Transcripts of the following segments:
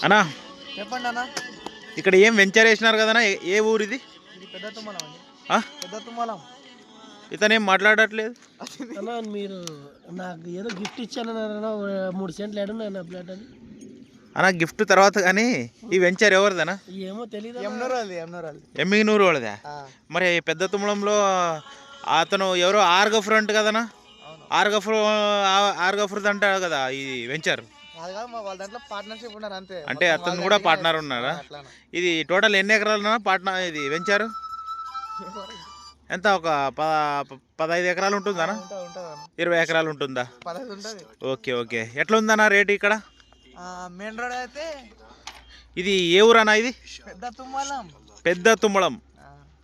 అన్నా చెప్పండి అన్న. ఇక్కడ ఏం వెంచర్ వేసినారు కదన్నా, ఏ ఊరు ఇది? పెద్ద తుమ్మలం. పెద్ద తుమ్మలం. ఇతనేం మాట్లాడట్లేదు అన్న. మీరు నాకు ఏదో గిఫ్ట్ ఇచ్చాను 3 సెంట్లు ఏడున్నాయి నా ప్లాట్ అని అన్న. గిఫ్ట్ తర్వాత కానీ ఈ వెంచర్ ఎవరిదనా? ఏమో తెలియదు. ఎమ్మిగనూరు వాళ్ళదా? మరి పెద్ద తుమ్మలంలో అతను ఎవరో ఆర్గఫర్ అంట కదనా? ఆర్గఫర్ అంటాడు కదా ఈ వెంచర్. అంటే అతను కూడా పార్ట్నర్ ఉన్నారా? ఇది టోటల్ ఎన్ని ఎకరాలు పార్ట్నర్ ఇది వెంచర్? ఎంత ఒక 15 ఎకరాలు ఉంటుందా? 20 ఎకరాలు ఉంటుందా? Okay okay. ఎట్లా ఉందన్నా రేటు ఇక్కడ? మెయిన్ రోడ్ అయితే ఇది ఏ ఊరన్నా ఇది? పెద్ద తుమ్మలం.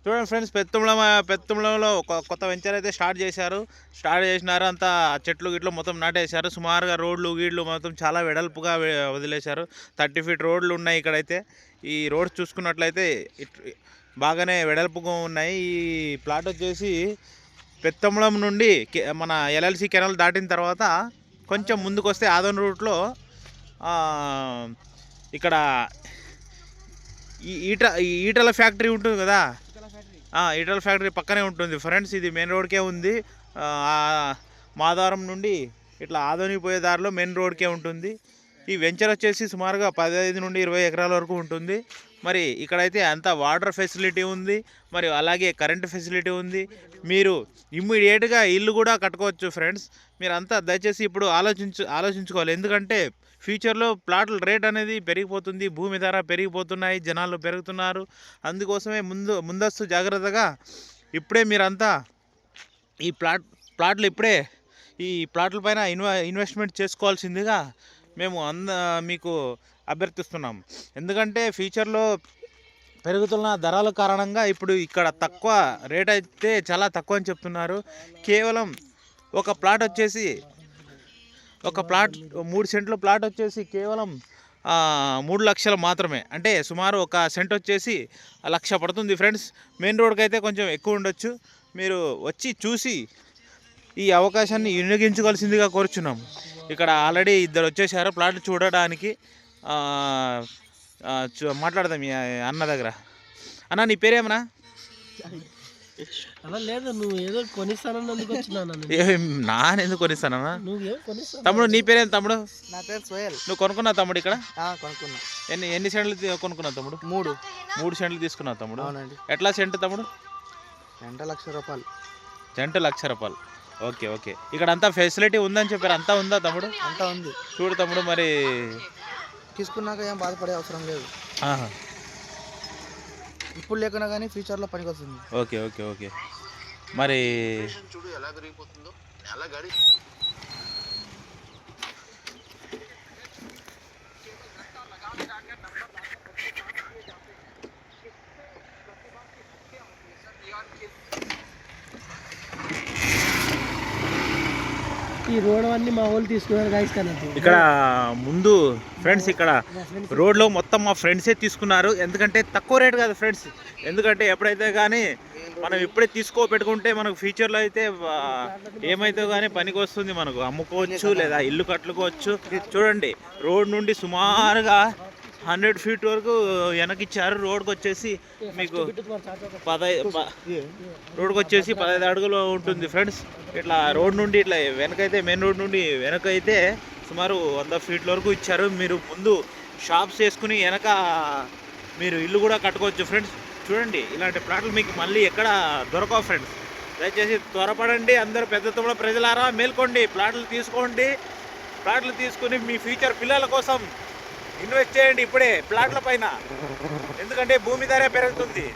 చూడండి ఫ్రెండ్స్, పెద్ద తుమ్మలంలో ఒక కొత్త వెంచర్ అయితే స్టార్ట్ చేసినారు. అంతా చెట్లు గిట్లు మొత్తం నాటేశారు. సుమారుగా రోడ్లు గీడ్లు మొత్తం చాలా వెడల్పుగా వదిలేశారు. 30 ఫీట్ రోడ్లు ఉన్నాయి ఇక్కడైతే. ఈ రోడ్స్ చూసుకున్నట్లయితే బాగానే వెడల్పుగా ఉన్నాయి. ఈ ప్లాట్ వచ్చేసి పెత్తములం నుండి మన ఎల్ఎల్సి కెనాల్ దాటిన తర్వాత కొంచెం ముందుకు వస్తే ఆదోన్ రూట్లో ఇక్కడ ఈటల ఫ్యాక్టరీ ఉంటుంది కదా, ఈటల ఫ్యాక్టరీ పక్కనే ఉంటుంది ఫ్రెండ్స్. ఇది మెయిన్ రోడ్కే ఉంది. మాధవరం నుండి ఇట్లా ఆదోని పోయే దారిలో మెయిన్ రోడ్కే ఉంటుంది. ఈ వెంచర్ వచ్చేసి సుమారుగా 15 నుండి 20 ఎకరాల వరకు ఉంటుంది. మరి ఇక్కడైతే అంతా వాటర్ ఫెసిలిటీ ఉంది, మరి అలాగే కరెంట్ ఫెసిలిటీ ఉంది. మీరు ఇమ్మీడియట్గా ఇల్లు కూడా కట్టుకోవచ్చు ఫ్రెండ్స్. మీరు అంతా దయచేసి ఇప్పుడు ఆలోచించుకోవాలి. ఎందుకంటే ఫ్యూచర్లో ప్లాట్ల రేట్ అనేది పెరిగిపోతుంది, భూమి ధర పెరిగిపోతున్నాయి, జనాలు పెరుగుతున్నారు. అందుకోసమే ముందస్తు జాగ్రత్తగా ఇప్పుడే మీరంతా ఈ ప్లాట్లు ఇప్పుడే ఈ ప్లాట్ల పైన ఇన్వెస్ట్మెంట్ చేసుకోవాల్సిందిగా మేము మీకు అభ్యర్థిస్తున్నాం. ఎందుకంటే ఫ్యూచర్లో పెరుగుతున్న ధరల కారణంగా ఇప్పుడు ఇక్కడ తక్కువ రేట్ అయితే చాలా తక్కువ అని చెప్తున్నారు. కేవలం ఒక ప్లాట్ వచ్చేసి 3 సెంట్ల ప్లాట్ వచ్చేసి కేవలం 3 లక్షలు మాత్రమే. అంటే సుమారు 1 సెంట్ వచ్చేసి 1 లక్ష పడుతుంది ఫ్రెండ్స్. మెయిన్ రోడ్కి అయితే కొంచెం ఎక్కువ ఉండొచ్చు. మీరు వచ్చి చూసి ఈ అవకాశాన్ని వినియోగించుకోవాల్సిందిగా కోరుచున్నాం. ఇక్కడ ఆల్రెడీ 2 వచ్చేసారు ప్లాట్ చూడడానికి. మాట్లాడదాం మీ అన్న దగ్గర. అన్న నీ పేరేమన్నా? అలా లేదు, నువ్వు ఏదో కొనిస్తానన్నందుకు వచ్చినాను. నానెందుకు కొనిస్తానన్నా? తమ్ముడు నీ పేరేం తమ్ముడు? నా పేరు సోయల్. నువ్వు కొనుక్కున్నావు తమ్ముడు ఇక్కడ? కొనుక్కున్నా. ఎన్ని సెంట్లు కొనుక్కున్నావు తమ్ముడు? 3 సెంట్లు తీసుకున్నావు తమ్ముడు. అవునండి. ఎట్లా సెంటు తమ్ముడు? సెంటు ₹1,00,000. సెంటు ₹1,00,000. Okay okay. ఇక్కడ అంతా ఫెసిలిటీ ఉందని చెప్పారు, అంతా ఉందా తమ్ముడు? అంతా ఉంది. చూడు తమ్ముడు, మరి తీసుకున్నాక ఏం బాధపడే అవసరం లేదు. ఇప్పుడు లేకున్నా కానీ ఫ్యూచర్లో పనికి వస్తుంది. Okay okay okay. మరి చూడు ఎలా పెరిగిపోతుందో ఎలా గాడి. ఈ రోడ్ అన్ని మా వాళ్ళు తీసుకున్నారు గాయస్. కానీ ఇక్కడ ముందు ఫ్రెండ్స్ ఇక్కడ రోడ్లో మొత్తం మా ఫ్రెండ్సే తీసుకున్నారు. ఎందుకంటే తక్కువ రేట్ కదా ఫ్రెండ్స్. ఎందుకంటే ఎప్పుడైతే కానీ మనం ఇప్పుడే పెట్టుకుంటే మనకు ఫ్యూచర్లో అయితే ఏమైతే కానీ పనికి వస్తుంది. మనకు అమ్ముకోవచ్చు లేదా ఇల్లు కట్టుకోవచ్చు. చూడండి, రోడ్ నుండి సుమారుగా 100 ఫీట్ వరకు వెనకిచ్చారు. రోడ్కి వచ్చేసి మీకు 15 అడుగులు ఉంటుంది ఫ్రెండ్స్. ఇట్లా రోడ్ నుండి ఇట్లా వెనకైతే మెయిన్ రోడ్ నుండి వెనకైతే సుమారు 100 ఫీట్ల వరకు ఇచ్చారు. మీరు ముందు షాప్స్ వేసుకుని వెనక మీరు ఇల్లు కూడా కట్టుకోవచ్చు ఫ్రెండ్స్. చూడండి, ఇలాంటి ప్లాట్లు మీకు మళ్ళీ ఎక్కడ దొరకవు ఫ్రెండ్స్. దయచేసి త్వరపడండి. అందరూ పెద్ద తమ్ముడు ప్రజలారా మేల్కోండి, ప్లాట్లు తీసుకోండి. ప్లాట్లు తీసుకుని మీ ఫ్యూచర్ పిల్లల కోసం ఇన్వెస్ట్ చేయండి ఇప్పుడే ప్లాట్ల పైన. ఎందుకంటే భూమి ధర పెరుగుతుంది.